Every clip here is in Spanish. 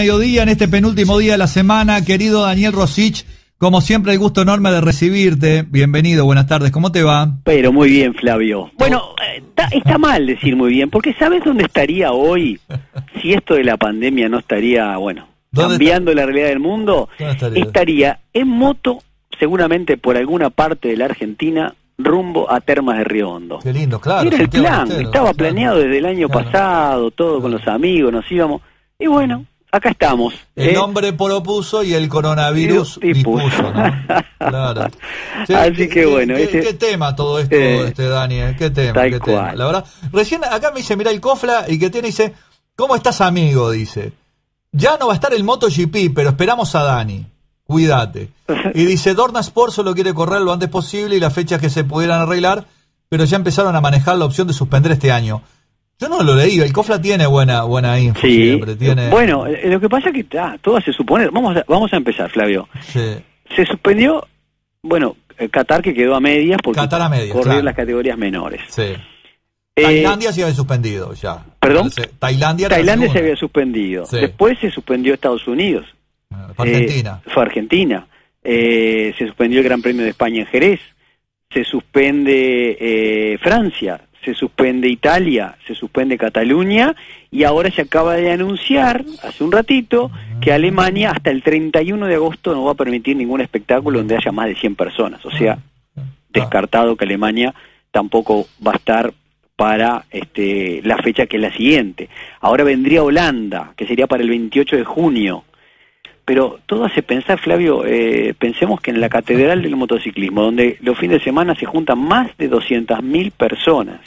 Mediodía, en este penúltimo día de la semana, querido Daniel Rosich, como siempre el gusto enorme de recibirte. Bienvenido, buenas tardes, ¿cómo te va? Pero muy bien, Flavio. Bueno, está mal decir muy bien, porque ¿sabes dónde estaría hoy si esto de la pandemia no estaría, bueno, cambiando la realidad del mundo? Estaría en moto, seguramente por alguna parte de la Argentina, rumbo a Termas de Río Hondo. Qué lindo, claro. Era el plan, estaba planeado desde el año pasado, todo con los amigos, nos íbamos, y bueno, acá estamos. El hombre propuso y el coronavirus dispuso, ¿no? Claro. Sí, así que bueno. ¿Qué tema todo esto, Dani? ¿Qué tema? La verdad, recién acá me dice, mirá el Cofla, y que dice, ¿cómo estás, amigo? Dice, ya no va a estar el MotoGP, pero esperamos a Dani. Cuídate. Y dice, Dorna Sport solo quiere correr lo antes posible y las fechas que se pudieran arreglar, pero ya empezaron a manejar la opción de suspender este año. Yo no lo leí, el Cofla tiene buena info, sí, siempre. Bueno, lo que pasa es que todo se supone. Vamos a empezar, Flavio. Sí. Se suspendió, bueno, Qatar, que quedó a medias porque corrió las categorías menores. Sí. Tailandia se había suspendido ya. ¿Perdón? Tailandia se había suspendido. Sí. Después se suspendió Estados Unidos. Fue Argentina. Fue Argentina. Se suspendió el Gran Premio de España en Jerez. Se suspende Francia. Se suspende Italia, se suspende Cataluña, y ahora se acaba de anunciar, hace un ratito, que Alemania hasta el 31 de agosto no va a permitir ningún espectáculo donde haya más de 100 personas. O sea, descartado que Alemania tampoco va a estar para la fecha que es la siguiente. Ahora vendría Holanda, que sería para el 28 de junio. Pero todo hace pensar, Flavio, pensemos que en la Catedral del Motociclismo, donde los fines de semana se juntan más de 200.000 personas,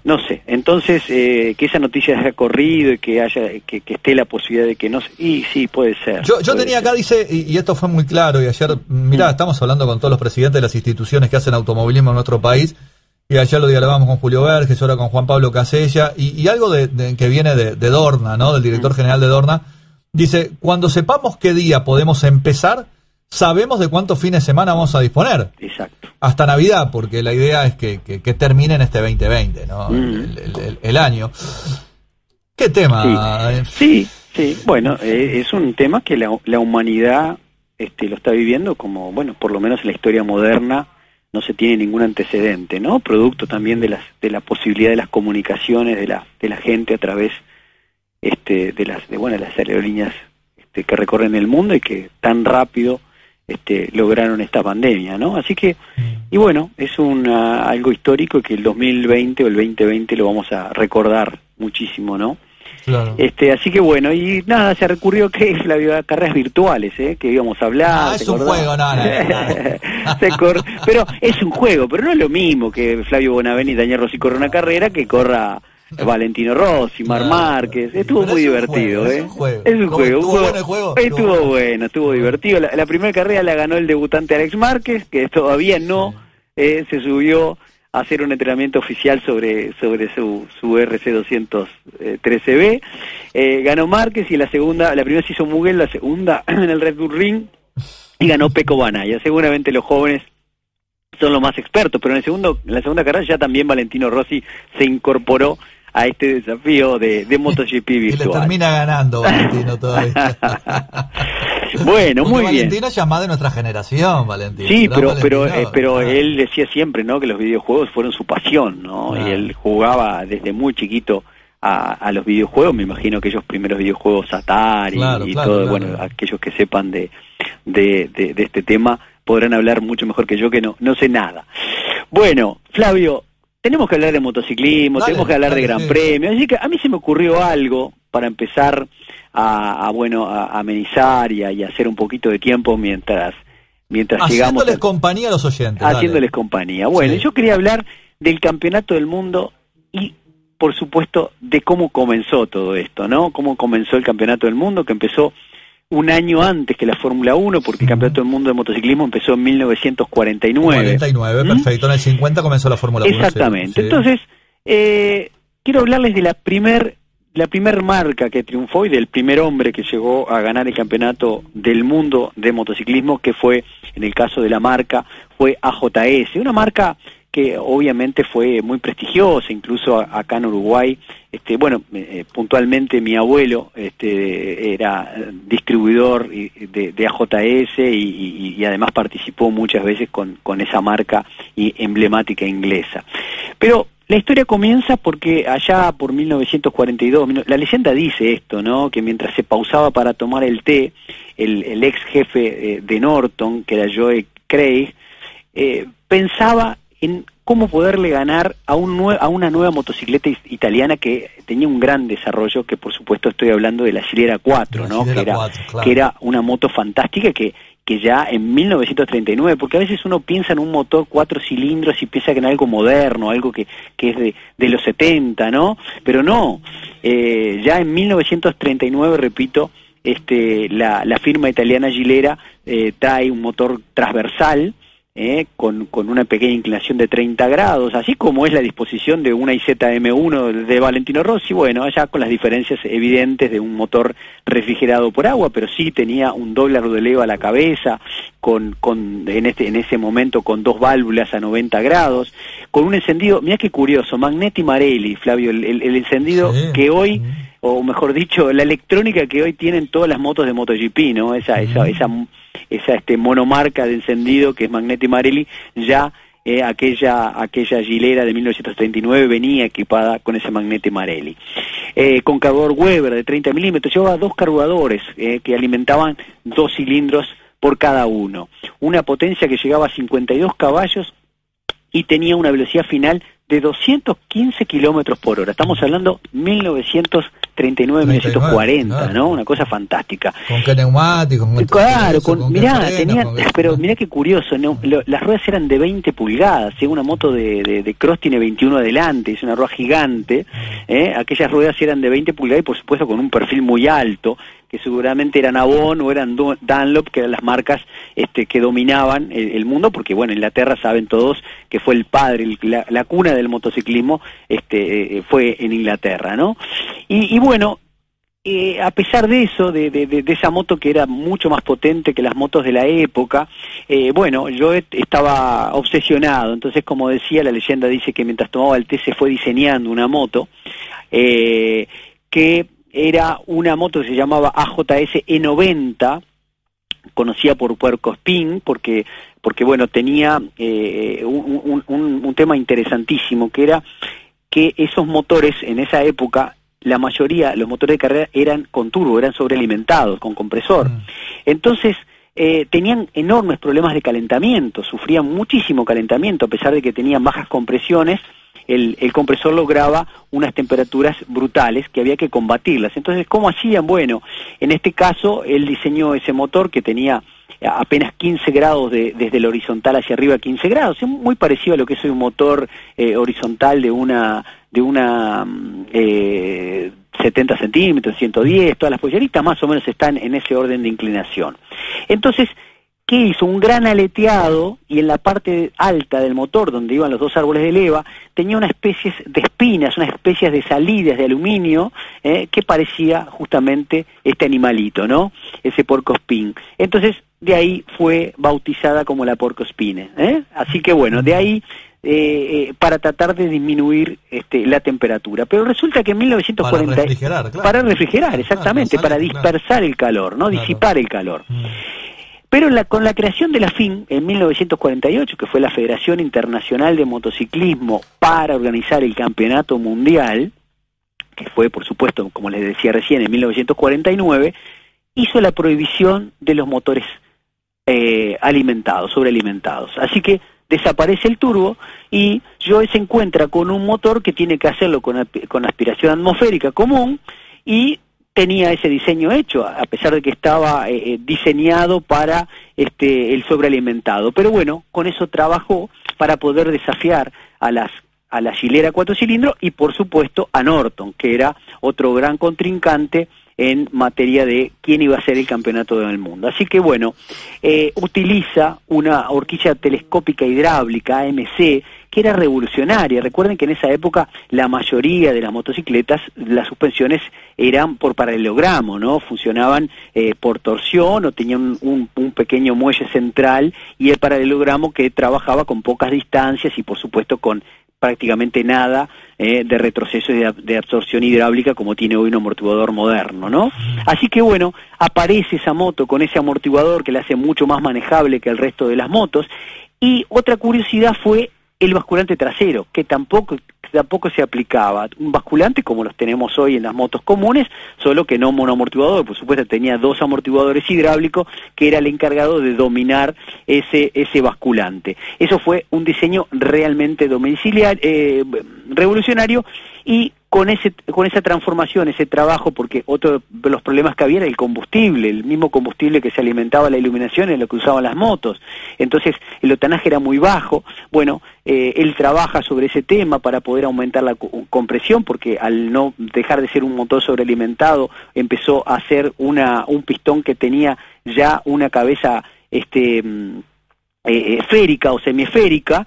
no sé, entonces que esa noticia haya corrido y que esté la posibilidad de que no sé, y sí, puede ser. Yo tenía acá, dice, y esto fue muy claro, y ayer, mirá, estamos hablando con todos los presidentes de las instituciones que hacen automovilismo en nuestro país, y ayer lo dialogamos con Julio Verges, ahora con Juan Pablo Casella, y algo que viene de Dorna, ¿no? Del director general de Dorna. Dice, cuando sepamos qué día podemos empezar, sabemos de cuántos fines de semana vamos a disponer. Exacto. Hasta Navidad, porque la idea es que termine en este 2020, ¿no? El año. ¿Qué tema? Sí. Bueno, es un tema que la humanidad lo está viviendo como, bueno, por lo menos en la historia moderna, no se tiene ningún antecedente, ¿no? Producto también de la posibilidad de las comunicaciones de la gente a través de las aerolíneas que recorren el mundo y que tan rápido lograron esta pandemia, ¿no? Así que, y bueno, es algo histórico que el 2020 o el 2020 lo vamos a recordar muchísimo, ¿no? Claro. Así que bueno, y nada, se recurrió a carreras virtuales, que íbamos a hablar. Es un juego, pero es un juego, pero no es lo mismo que Flavio Bonaveni y Daniel Rossi corra una carrera que corra Valentino Rossi, Mar Márquez. Estuvo muy divertido, Es un juego. ¿Estuvo bueno el juego? Estuvo divertido. La primera carrera la ganó el debutante Alex Márquez, que todavía no se subió a hacer un entrenamiento oficial sobre su RC213B. Ganó Márquez, y la primera se hizo Muguel, la segunda en el Red Bull Ring, y ganó Pecco Bagnaia. Seguramente los jóvenes son los más expertos, pero en la segunda carrera ya también Valentino Rossi se incorporó a este desafío de MotoGP virtual. Y le termina ganando Valentino todavía. Bueno, muy bien. Valentino es ya más de nuestra generación, Valentino. Sí, pero él decía siempre, ¿no?, que los videojuegos fueron su pasión, ¿no? Y él jugaba desde muy chiquito a los videojuegos. Me imagino que ellos primeros videojuegos Atari bueno, aquellos que sepan de este tema podrán hablar mucho mejor que yo, que no sé nada. Bueno, Flavio, tenemos que hablar de motociclismo, tenemos que hablar de Gran Premio, así que a mí se me ocurrió algo para empezar a amenizar y a hacer un poquito de tiempo mientras llegamos. Haciéndoles compañía a los oyentes. Haciéndoles compañía. Bueno, yo quería hablar del Campeonato del Mundo y, por supuesto, de cómo comenzó todo esto, ¿no? Cómo comenzó el Campeonato del Mundo, que empezó un año antes que la Fórmula 1, porque el Campeonato del Mundo de Motociclismo empezó en 1949. Perfecto. En el 50 comenzó la Fórmula 1. Exactamente. Entonces, quiero hablarles de la primer marca que triunfó y del primer hombre que llegó a ganar el Campeonato del Mundo de Motociclismo, que fue, en el caso de la marca, fue AJS, una marca que obviamente fue muy prestigiosa, incluso acá en Uruguay, puntualmente mi abuelo era distribuidor de AJS y además participó muchas veces con esa marca emblemática inglesa. Pero la historia comienza porque allá por 1942, la leyenda dice esto, ¿no? Que mientras se pausaba para tomar el té, el ex jefe de Norton, que era Joe Craig, pensaba en cómo poderle ganar a una nueva motocicleta italiana que tenía un gran desarrollo, que por supuesto estoy hablando de la Gilera 4, ¿no? Que era una moto fantástica que ya en 1939, porque a veces uno piensa en un motor 4 cilindros y piensa que en algo moderno, algo que es de los 70, ¿no? Pero no, ya en 1939, repito, la firma italiana Gilera trae un motor transversal, con una pequeña inclinación de 30 grados, así como es la disposición de una IZM1 de Valentino Rossi, bueno, allá con las diferencias evidentes de un motor refrigerado por agua, pero sí tenía un doble rodileo a la cabeza, en ese momento con 2 válvulas a 90 grados, con un encendido, mirá qué curioso, Magneti Marelli, Flavio, el encendido que hoy, o mejor dicho, la electrónica que hoy tienen todas las motos de MotoGP, ¿no? Esa monomarca de encendido que es Magneti Marelli, ya aquella Gilera de 1939 venía equipada con ese Magneti Marelli. Con carburador Weber de 30 milímetros, llevaba 2 carburadores que alimentaban 2 cilindros por cada uno. Una potencia que llegaba a 52 caballos y tenía una velocidad final de 215 kilómetros por hora. Estamos hablando 1939, 1940, ¿no? Una cosa fantástica. ¿Con qué neumáticos? Claro, pero mirá qué curioso, ¿no? Las ruedas eran de 20 pulgadas, una moto de cross tiene 21 adelante, es una rueda gigante, aquellas ruedas eran de 20 pulgadas y por supuesto con un perfil muy alto, que seguramente eran Avon o eran Dunlop, que eran las marcas que dominaban el mundo, porque bueno, Inglaterra saben todos que fue el padre, la cuna del motociclismo fue en Inglaterra, ¿no? Y bueno, a pesar de eso, de esa moto que era mucho más potente que las motos de la época, bueno, yo estaba obsesionado, entonces como decía, la leyenda dice que mientras tomaba el té se fue diseñando una moto, que era una moto que se llamaba AJS E90, conocida por Puerco Spin, porque bueno, tenía un tema interesantísimo, que era que esos motores en esa época, la mayoría, los motores de carrera eran con turbo, eran sobrealimentados, con compresor. Entonces, tenían enormes problemas de calentamiento, sufrían muchísimo calentamiento, a pesar de que tenían bajas compresiones. El compresor lograba unas temperaturas brutales que había que combatirlas. Entonces, ¿cómo hacían? Bueno, en este caso, él diseñó ese motor que tenía apenas 15 grados desde el horizontal hacia arriba, 15 grados, es muy parecido a lo que es un motor horizontal de una 70 centímetros, 110, todas las polleritas más o menos están en ese orden de inclinación. Entonces, ¿qué hizo? Un gran aleteado, y en la parte alta del motor, donde iban los 2 árboles de leva, tenía una especie de espinas, unas especies de salidas de aluminio, que parecía justamente este animalito, ¿no? Ese Porco Spin. Entonces, de ahí fue bautizada como la Porco Spine, Así que bueno, de ahí, para tratar de disminuir la temperatura. Pero resulta que en 1940... Para refrigerar, claro. Para refrigerar, exactamente, para dispersar el calor, ¿no? Claro. Disipar el calor. Pero con la creación de la FIM en 1948, que fue la Federación Internacional de Motociclismo para organizar el Campeonato Mundial, que fue, por supuesto, como les decía recién, en 1949, hizo la prohibición de los motores sobrealimentados. Así que desaparece el turbo y Joe se encuentra con un motor que tiene que hacerlo con aspiración atmosférica común, y tenía ese diseño hecho, a pesar de que estaba diseñado para el sobrealimentado. Pero bueno, con eso trabajó para poder desafiar a la Gilera 4 cilindros y por supuesto a Norton, que era otro gran contrincante en materia de quién iba a ser el campeonato del mundo. Así que bueno, utiliza una horquilla telescópica hidráulica AMC que era revolucionaria. Recuerden que en esa época la mayoría de las motocicletas, las suspensiones eran por paralelogramo, ¿no? Funcionaban por torsión o tenían un pequeño muelle central, y el paralelogramo que trabajaba con pocas distancias y por supuesto con prácticamente nada de retroceso y de absorción hidráulica como tiene hoy un amortiguador moderno, ¿no? Así que bueno, aparece esa moto con ese amortiguador que la hace mucho más manejable que el resto de las motos. Y otra curiosidad fue el basculante trasero, que tampoco se aplicaba. Un basculante como los tenemos hoy en las motos comunes, solo que no monoamortiguador, por supuesto tenía dos amortiguadores hidráulicos, que era el encargado de dominar ese basculante. Eso fue un diseño realmente revolucionario, y con esa transformación, ese trabajo, porque otro de los problemas que había era el combustible, el mismo combustible que se alimentaba la iluminación es lo que usaban las motos, entonces el octanaje era muy bajo. Bueno, él trabaja sobre ese tema para poder aumentar la compresión, porque al no dejar de ser un motor sobrealimentado, empezó a ser un pistón que tenía ya una cabeza esférica o semiesférica,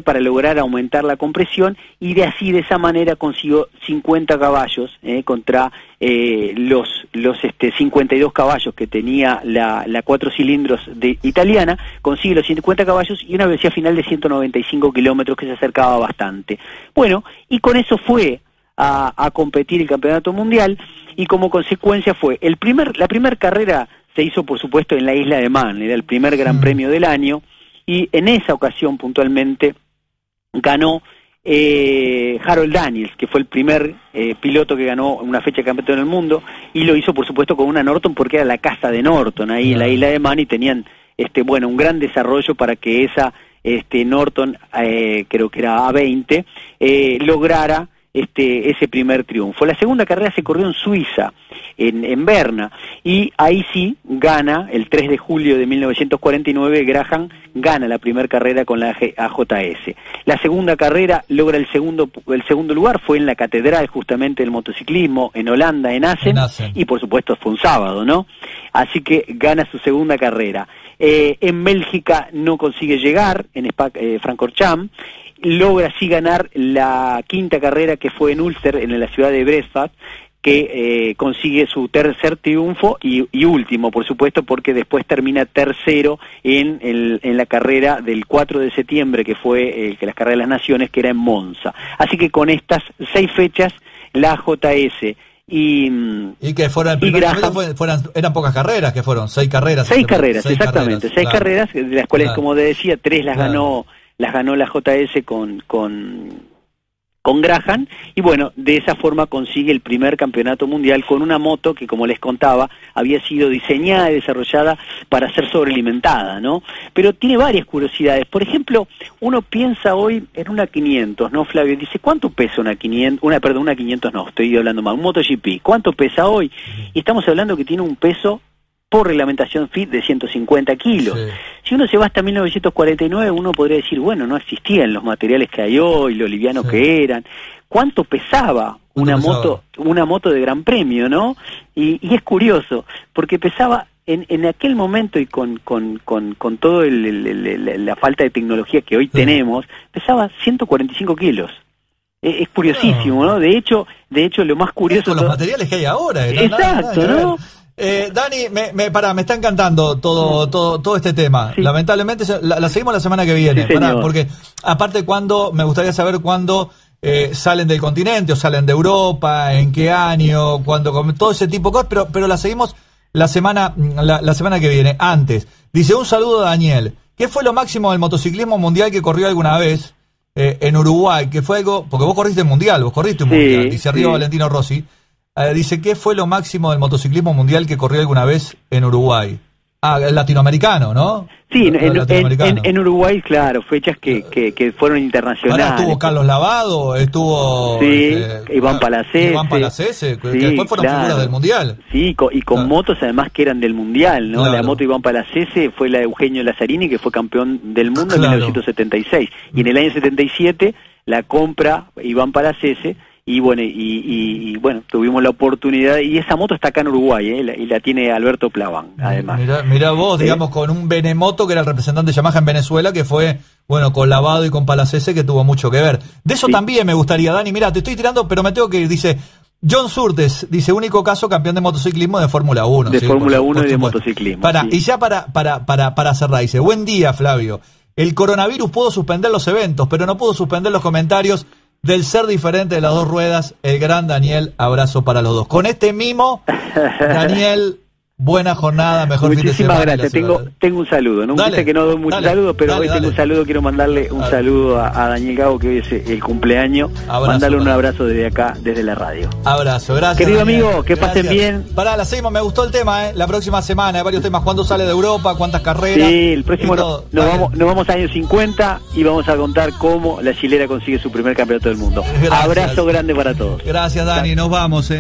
para lograr aumentar la compresión, y de esa manera consiguió 50 caballos contra los 52 caballos que tenía la 4 cilindros italiana. Consigue los 50 caballos y una velocidad final de 195 kilómetros, que se acercaba bastante. Bueno, y con eso fue a competir el campeonato mundial, y como consecuencia fue la primera carrera se hizo por supuesto en la isla de Man, era el primer gran premio del año. Y en esa ocasión puntualmente ganó Harold Daniels, que fue el primer piloto que ganó una fecha de campeonato en el mundo, y lo hizo por supuesto con una Norton, porque era la casa de Norton ahí en la isla de Man, y tenían un gran desarrollo para que esa Norton, creo que era A20, lograra ese primer triunfo. La segunda carrera se corrió en Suiza, en Berna, y ahí sí gana, el 3 de julio de 1949, Graham gana la primera carrera con la AJS. La segunda carrera logra el segundo lugar, fue en la catedral justamente del motociclismo, en Holanda, en Assen, y por supuesto fue un sábado, ¿no? Así que gana su segunda carrera. En Bélgica no consigue llegar, en Francorchamps, logra así ganar la quinta carrera, que fue en Ulster, en la ciudad de Brestfast, que consigue su tercer triunfo y último, por supuesto, porque después termina tercero en la carrera del 4 de septiembre, que fue que las carreras de las naciones, que era en Monza. Así que con estas 6 fechas, la JS y que fueron eran pocas carreras, que fueron 6 carreras. 6 carreras, exactamente, 6 carreras, de las cuales, como te decía, 3 las ganó la JS con Graham, y bueno, de esa forma consigue el primer campeonato mundial con una moto que, como les contaba, había sido diseñada y desarrollada para ser sobrealimentada, ¿no? Pero tiene varias curiosidades. Por ejemplo, uno piensa hoy en una 500, ¿no, Flavio? Dice, ¿cuánto pesa una 500? Una 500 no, estoy hablando mal, un MotoGP. ¿Cuánto pesa hoy? Y estamos hablando que tiene un peso por reglamentación FIT de 150 kilos. Sí. Si uno se va hasta 1949, uno podría decir, bueno, no existían los materiales que hay hoy, lo livianos que eran. ¿Cuánto pesaba una moto de Gran Premio, no? Y es curioso, porque pesaba en aquel momento, y con todo la falta de tecnología que hoy tenemos, pesaba 145 kilos. Es curiosísimo, ¿no? De hecho, lo más curioso... Con los materiales que hay ahora. Exacto, ¿no? Dani, me está encantando todo este tema. Sí. Lamentablemente la seguimos la semana que viene, sí, porque aparte me gustaría saber cuándo salen del continente o salen de Europa, en qué año, todo ese tipo de cosas, pero la seguimos la semana que viene. Antes, dice, un saludo a Daniel. ¿Qué fue lo máximo del motociclismo mundial que corrió alguna vez en Uruguay? Que fue algo, porque vos corriste un mundial, dice arriba Valentino Rossi. Dice, ¿qué fue lo máximo del motociclismo mundial que corrió alguna vez en Uruguay? El latinoamericano, ¿no? Sí, en Uruguay, claro, fechas que fueron internacionales. Ahora estuvo Carlos Lavado, estuvo... Sí, Iván Palacese, que después fueron figuras del Mundial. Sí, y con motos además que eran del Mundial, ¿no? Claro. La moto Iván Palacese fue la de Eugenio Lazzarini, que fue campeón del mundo en 1976. Y en el año 77 la compra Iván Palacese, y bueno, tuvimos la oportunidad, y esa moto está acá en Uruguay, y la tiene Alberto Plaván, además. Mirá vos, digamos, con un Benemoto, que era el representante de Yamaha en Venezuela, que fue, bueno, con Lavado y con Palacese, que tuvo mucho que ver. De eso también me gustaría, Dani, mirá, te estoy tirando, pero me tengo que ir, dice John Surtes, dice, único caso campeón de motociclismo de Fórmula 1. De Fórmula 1 y de motociclismo. Y ya para cerrar, dice, buen día, Flavio. El coronavirus pudo suspender los eventos, pero no pudo suspender los comentarios del ser diferente de las dos ruedas. El gran Daniel, abrazo para los dos. Con este mimo, Daniel, buena jornada, mejor fin de semana. Muchísimas gracias. Tengo un saludo. No sé que no doy muchos saludos, pero hoy tengo un saludo. Quiero mandarle un saludo a Daniel Gago, que hoy es el cumpleaños. Mandarle un abrazo desde acá, desde la radio. Abrazo, gracias. Querido amigo, que pasen bien. La seguimos, me gustó el tema, la próxima semana, hay varios temas. ¿Cuándo sale de Europa? ¿Cuántas carreras? Sí, el próximo nos vamos a años 50 y vamos a contar cómo la chilera consigue su primer campeonato del mundo. Gracias. Abrazo grande para todos. Gracias, Dani, nos vamos.